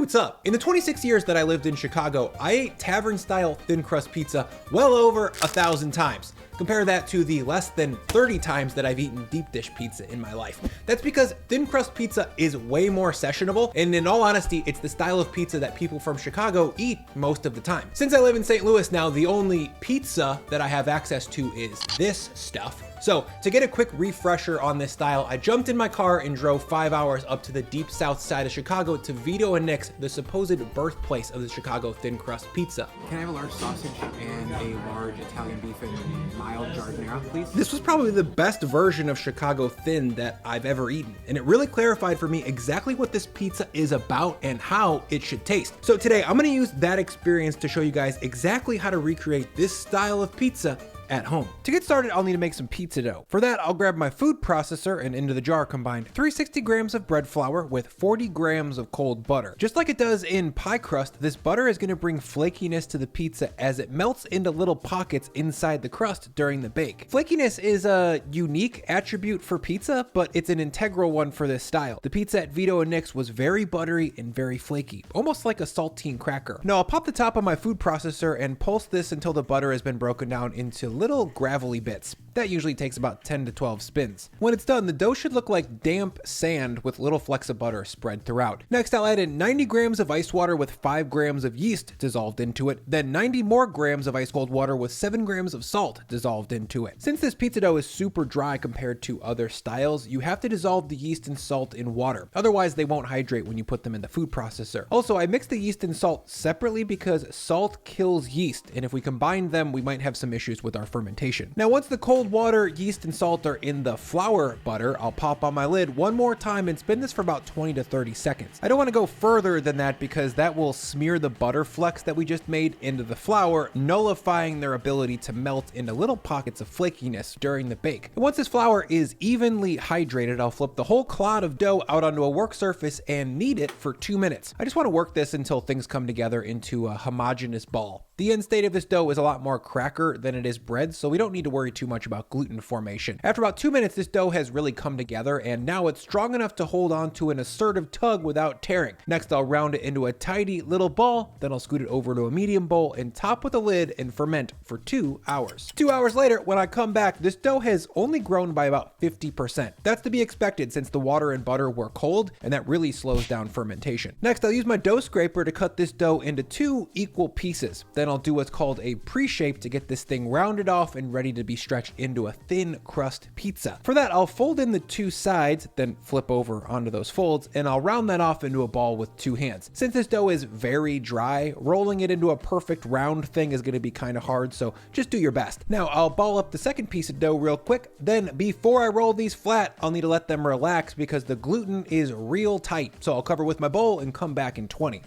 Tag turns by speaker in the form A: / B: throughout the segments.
A: what's up? In the 26 years that I lived in Chicago, I ate Tavern style thin crust pizza well over 1,000 times. Compare that to the less than 30 times that I've eaten deep dish pizza in my life. That's because thin crust pizza is way more sessionable, and in all honesty, it's the style of pizza that people from Chicago eat most of the time. Since I live in St. Louis now, the only pizza that I have access to is this stuff. So to get a quick refresher on this style, I jumped in my car and drove 5 hours up to the deep south side of Chicago to Vito and Nick's, the supposed birthplace of the Chicago thin crust pizza.
B: Can I have a large sausage and a large Italian beef and mild giardiniera, please?
A: This was probably the best version of Chicago thin that I've ever eaten, and it really clarified for me exactly what this pizza is about and how it should taste. So today I'm gonna use that experience to show you guys exactly how to recreate this style of pizza at home. To get started, I'll need to make some pizza dough. For that, I'll grab my food processor and into the jar combine 360 grams of bread flour with 40 grams of cold butter. Just like it does in pie crust, this butter is going to bring flakiness to the pizza as it melts into little pockets inside the crust during the bake. Flakiness is a unique attribute for pizza, but it's an integral one for this style. The pizza at Vito and Nick's was very buttery and very flaky, almost like a saltine cracker. Now I'll pop the top of my food processor and pulse this until the butter has been broken down into little gravelly bits. That usually takes about 10 to 12 spins. When it's done, the dough should look like damp sand with little flecks of butter spread throughout. Next, I'll add in 90 grams of ice water with 5 grams of yeast dissolved into it, then 90 more grams of ice cold water with 7 grams of salt dissolved into it. Since this pizza dough is super dry compared to other styles, you have to dissolve the yeast and salt in water. Otherwise, they won't hydrate when you put them in the food processor. Also, I mix the yeast and salt separately because salt kills yeast, and if we combine them, we might have some issues with our fermentation. Now, once the cold water, yeast, and salt are in the flour butter, I'll pop on my lid one more time and spin this for about 20 to 30 seconds. I don't want to go further than that because that will smear the butter flecks that we just made into the flour, nullifying their ability to melt into little pockets of flakiness during the bake. And once this flour is evenly hydrated, I'll flip the whole clod of dough out onto a work surface and knead it for 2 minutes. I just want to work this until things come together into a homogeneous ball. The end state of this dough is a lot more cracker than it is bread, so we don't need to worry too much about gluten formation. After about 2 minutes, this dough has really come together, and now it's strong enough to hold on to an assertive tug without tearing. Next, I'll round it into a tidy little ball, then I'll scoot it over to a medium bowl and top with a lid and ferment for 2 hours. 2 hours later, when I come back, this dough has only grown by about 50%. That's to be expected since the water and butter were cold, and that really slows down fermentation. Next, I'll use my dough scraper to cut this dough into 2 equal pieces. Then I'll do what's called a preshape to get this thing rounded off and ready to be stretched into a thin crust pizza. For that, I'll fold in the 2 sides, then flip over onto those folds, and I'll round that off into a ball with 2 hands. Since this dough is very dry, rolling it into a perfect round thing is going to be kind of hard, so just do your best. Now, I'll ball up the second piece of dough real quick, then before I roll these flat, I'll need to let them relax because the gluten is real tight. So I'll cover with my bowl and come back in 20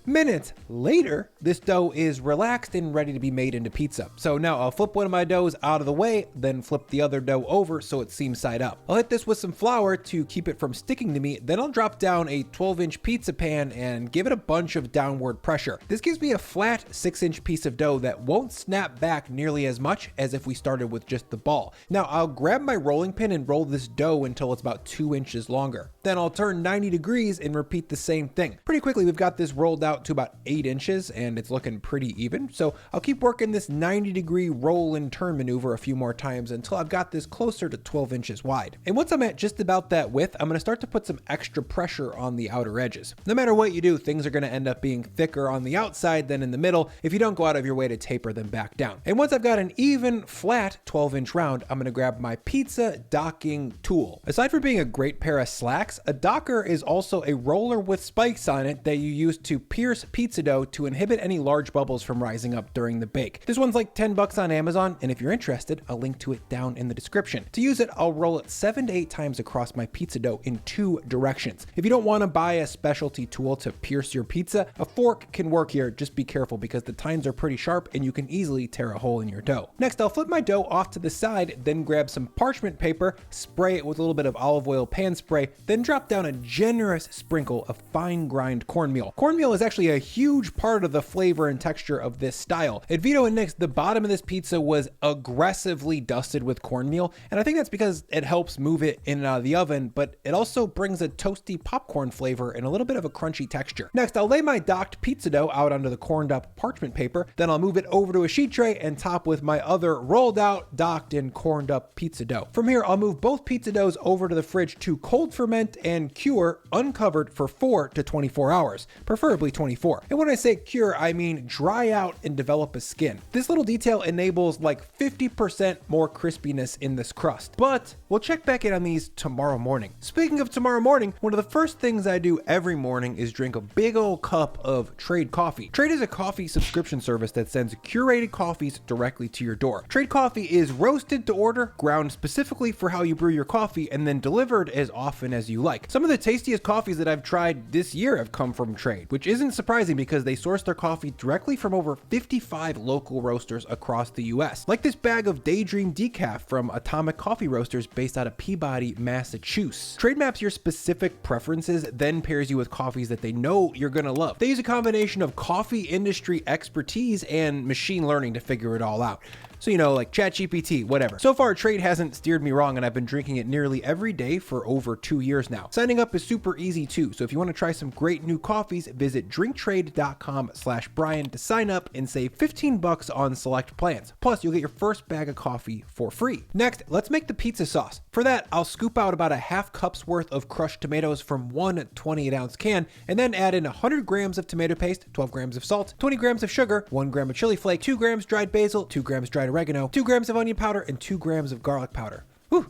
A: minutes later, this dough is relaxed and ready to be made into pizza. So now I'll flip one of my doughs out of the way, then flip the other dough over so it seams side up. I'll hit this with some flour to keep it from sticking to me, then I'll drop down a 12-inch pizza pan and give it a bunch of downward pressure. This gives me a flat 6-inch piece of dough that won't snap back nearly as much as if we started with just the ball. Now I'll grab my rolling pin and roll this dough until it's about 2 inches longer. Then I'll turn 90 degrees and repeat the same thing. Pretty quickly, we've got this rolled out to about 8 inches and it's looking pretty even. So I'll keep working this 90-degree roll and turn maneuver a few more times until I've got this closer to 12 inches wide. And once I'm at just about that width, I'm going to start to put some extra pressure on the outer edges. No matter what you do, things are going to end up being thicker on the outside than in the middle if you don't go out of your way to taper them back down. And once I've got an even, flat 12-inch round, I'm going to grab my pizza docking tool. Aside from being a great pair of slacks, a docker is also a roller with spikes on it that you use to pierce pizza dough to inhibit any large bubbles from rising up during the bake. This one's like $10 on Amazon, and if you're interested, I'll link to it down in the description. To use it, I'll roll it 7 to 8 times across my pizza dough in 2 directions. If you don't want to buy a specialty tool to pierce your pizza, a fork can work here. Just be careful because the tines are pretty sharp and you can easily tear a hole in your dough. Next, I'll flip my dough off to the side, then grab some parchment paper, spray it with a little bit of olive oil pan spray, then drop down a generous sprinkle of fine grind cornmeal. Cornmeal is actually a huge part of the flavor and texture of this style. At Vito and Nick's, the bottom of this pizza was aggressively dusted with cornmeal, and I think that's because it helps move it in and out of the oven, but it also brings a toasty popcorn flavor and a little bit of a crunchy texture. Next, I'll lay my docked pizza dough out onto the corned up parchment paper, then I'll move it over to a sheet tray and top with my other rolled out, docked, and corned up pizza dough. From here, I'll move both pizza doughs over to the fridge to cold ferment and cure uncovered for 4 to 24 hours, preferably 24. And when I say cure, I mean dry out and develop a skin. This little detail enables like 50% more crispiness in this crust, but we'll check back in on these tomorrow morning. Speaking of tomorrow morning, one of the first things I do every morning is drink a big old cup of Trade Coffee. Trade is a coffee subscription service that sends curated coffees directly to your door. Trade Coffee is roasted to order, ground specifically for how you brew your coffee, and then delivered as often as you like. Some of the tastiest coffees that I've tried this year have come from Trade, which isn't surprising because they source their coffee directly from over 55 local roasters across the US. Like this bag of Daydream Decaf from Atomic Coffee Roasters based out of Peabody, Massachusetts. Trade maps your specific preferences, then pairs you with coffees that they know you're gonna love. They use a combination of coffee industry expertise and machine learning to figure it all out. So, you know, like ChatGPT, whatever. So far, Trade hasn't steered me wrong, and I've been drinking it nearly every day for over 2 years now. Signing up is super easy too, so if you want to try some great new coffees, visit drinktrade.com/Brian to sign up and save $15 on select plans. Plus, you'll get your first bag of coffee for free. Next, let's make the pizza sauce. For that, I'll scoop out about a half cup's worth of crushed tomatoes from one 28-ounce can, and then add in 100 grams of tomato paste, 12 grams of salt, 20 grams of sugar, 1 gram of chili flake, 2 grams dried basil, 2 grams dried oregano, 2 grams of onion powder, and 2 grams of garlic powder. Whew.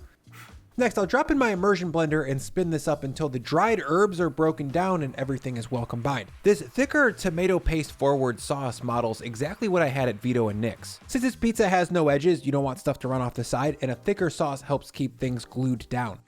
A: Next, I'll drop in my immersion blender and spin this up until the dried herbs are broken down and everything is well combined. This thicker tomato paste forward sauce models exactly what I had at Vito and Nick's. Since this pizza has no edges, you don't want stuff to run off the side, and a thicker sauce helps keep things glued down.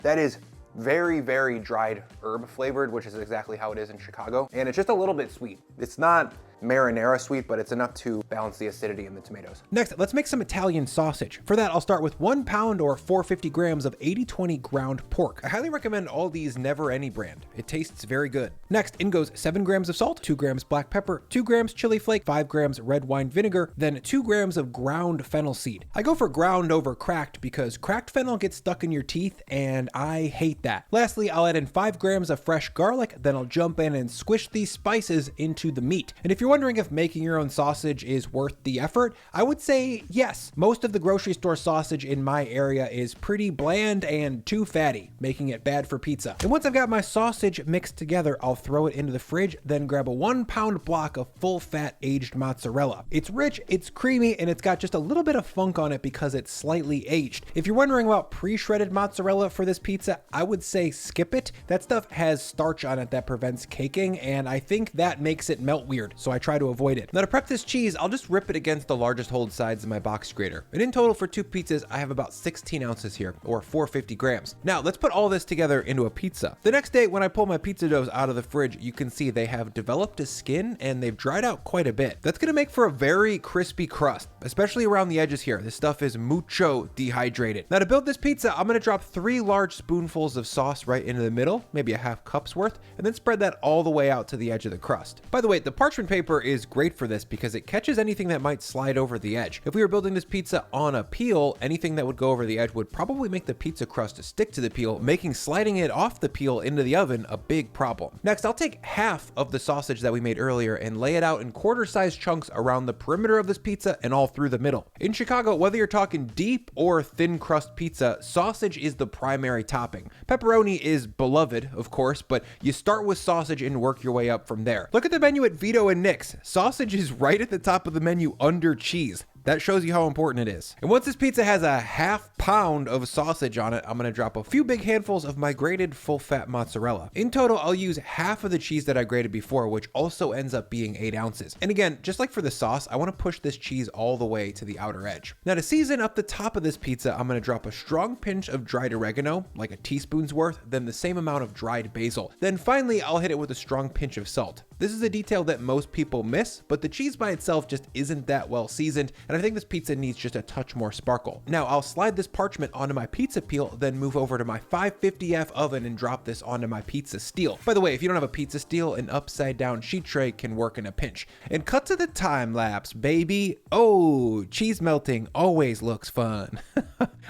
A: That is very, very dried herb flavored, which is exactly how it is in Chicago. And it's just a little bit sweet. It's not marinara sweet, but it's enough to balance the acidity in the tomatoes. Next, let's make some Italian sausage. For that, I'll start with 1 pound or 450 grams of 80/20 ground pork. I highly recommend all these Never Any brand. It tastes very good. Next, in goes 7 grams of salt, 2 grams black pepper, 2 grams chili flake, 5 grams red wine vinegar, then 2 grams of ground fennel seed. I go for ground over cracked because cracked fennel gets stuck in your teeth and I hate that. Lastly, I'll add in 5 grams of fresh garlic, then I'll jump in and squish these spices into the meat. And if you're wondering if making your own sausage is worth the effort, I would say yes. Most of the grocery store sausage in my area is pretty bland and too fatty, making it bad for pizza. And once I've got my sausage mixed together, I'll throw it into the fridge, then grab a 1 pound block of full fat aged mozzarella. It's rich, it's creamy, and it's got just a little bit of funk on it because it's slightly aged. If you're wondering about pre-shredded mozzarella for this pizza, I would say skip it. That stuff has starch on it that prevents caking, and I think that makes it melt weird, so I try to avoid it. Now to prep this cheese, I'll just rip it against the largest hold sides of my box grater. And in total for 2 pizzas, I have about 16 ounces here, or 450 grams. Now let's put all this together into a pizza. The next day, when I pull my pizza doughs out of the fridge, you can see they have developed a skin and they've dried out quite a bit. That's gonna make for a very crispy crust, especially around the edges here. This stuff is mucho dehydrated. Now to build this pizza, I'm gonna drop 3 large spoonfuls of sauce right into the middle, maybe a half cup's worth, and then spread that all the way out to the edge of the crust. By the way, the parchment paper is great for this because it catches anything that might slide over the edge. If we were building this pizza on a peel, anything that would go over the edge would probably make the pizza crust stick to the peel, making sliding it off the peel into the oven a big problem. Next, I'll take half of the sausage that we made earlier and lay it out in quarter-sized chunks around the perimeter of this pizza and all through the middle. In Chicago, whether you're talking deep or thin crust pizza, sausage is the primary topping. Pepperoni is beloved, of course, but you start with sausage and work your way up from there. Look at the menu at Vito and Nick's. Sausage is right at the top of the menu under cheese. That shows you how important it is. And once this pizza has a half pound of sausage on it, I'm gonna drop a few big handfuls of my grated full fat mozzarella. In total, I'll use half of the cheese that I grated before, which also ends up being 8 ounces. And again, just like for the sauce, I wanna push this cheese all the way to the outer edge. Now to season up the top of this pizza, I'm gonna drop a strong pinch of dried oregano, like a teaspoon's worth, then the same amount of dried basil. Then finally, I'll hit it with a strong pinch of salt. This is a detail that most people miss, but the cheese by itself just isn't that well seasoned, and I I think this pizza needs just a touch more sparkle. Now I'll slide this parchment onto my pizza peel, then move over to my 550F oven and drop this onto my pizza steel. By the way, if you don't have a pizza steel, an upside down sheet tray can work in a pinch. And cut to the time lapse, baby. Oh, cheese melting always looks fun.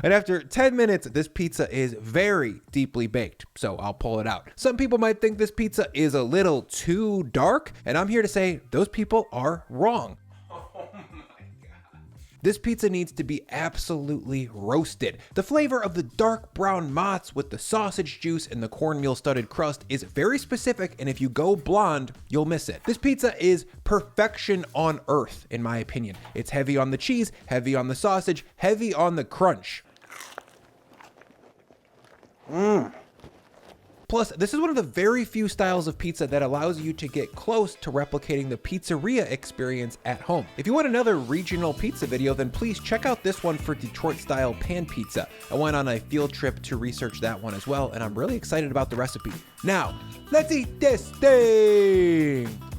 A: And after 10 minutes, this pizza is very deeply baked, so I'll pull it out. Some people might think this pizza is a little too dark, and I'm here to say those people are wrong. This pizza needs to be absolutely roasted. The flavor of the dark brown mozz with the sausage juice and the cornmeal studded crust is very specific, and if you go blonde, you'll miss it. This pizza is perfection on earth, in my opinion. It's heavy on the cheese, heavy on the sausage, heavy on the crunch. Plus, this is one of the very few styles of pizza that allows you to get close to replicating the pizzeria experience at home. If you want another regional pizza video, then please check out this one for Detroit style pan pizza. I went on a field trip to research that one as well, and I'm really excited about the recipe. Now, let's eat this thing!